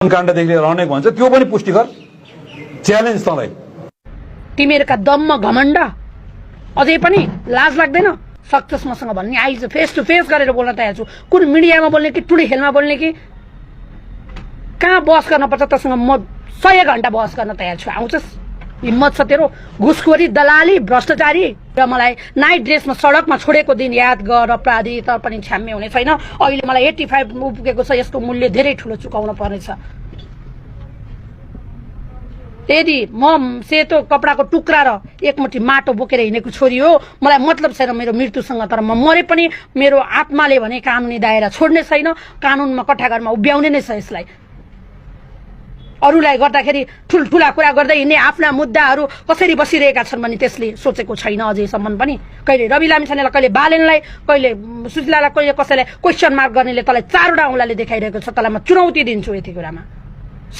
काण्डदेखि लिएर अनेक भन्छ त्यो पनि पुष्टि गर च्यालेन्ज तँलाई तिमीहरूका दममा घमण्ड अझै पनि लाज लाग्दैन सक्सेस मसँग भन्ने आइज फेस टु फेस गरेर बोल्न तयार छु कुन मिडियामा बोल्ने कि टुडे हेलमा बोल्ने कि कहाँ बहस गर्न पर्छ तसँग म 100 घण्टा बहस गर्न तयार छु आउँछस् हिम्मत छ तेरो घुसखोरी दलाली भ्रष्टाचारी र मलाई नाइट ड्रेसमा सडकमा छोडेको दिन याद गर अपराधी तर पनि छ्याम्मे हुने छैन अहिले मलाई 85 पुगेको छ यसको मूल्य धेरै ठुलो चुकाउन पर्नेछ यदि म सेतो कपडाको टुक्रा र एकमुठी माटो बोकेर हिँडेको छोरी हो मलाई मतलब छैन मेरो मृत्युसँग तर म मरे पनि मेरो आत्माले भने कानुनी दायरा छोड्ने छैन कानुनमा कठाघरमा उभ्याउने नै छ यसलाई अरूलाई गर्दाखेरि ठुलठुला कुरा गर्दै हिँड्ने आफ्ना मुद्दाहरू कसरी बसिरहेका छन् भने त्यसले सोचेको छैन अझैसम्म पनि कहिले रवि लामिछानेलाई कहिले बालेनलाई कहिले सुशीलालाई कहिले कसैलाई क्वेसन मार्क गर्नेले तँलाई 4 वटा औँलाले देखाइरहेको छ तँलाई म चुनौती दिन्छु यति कुरामा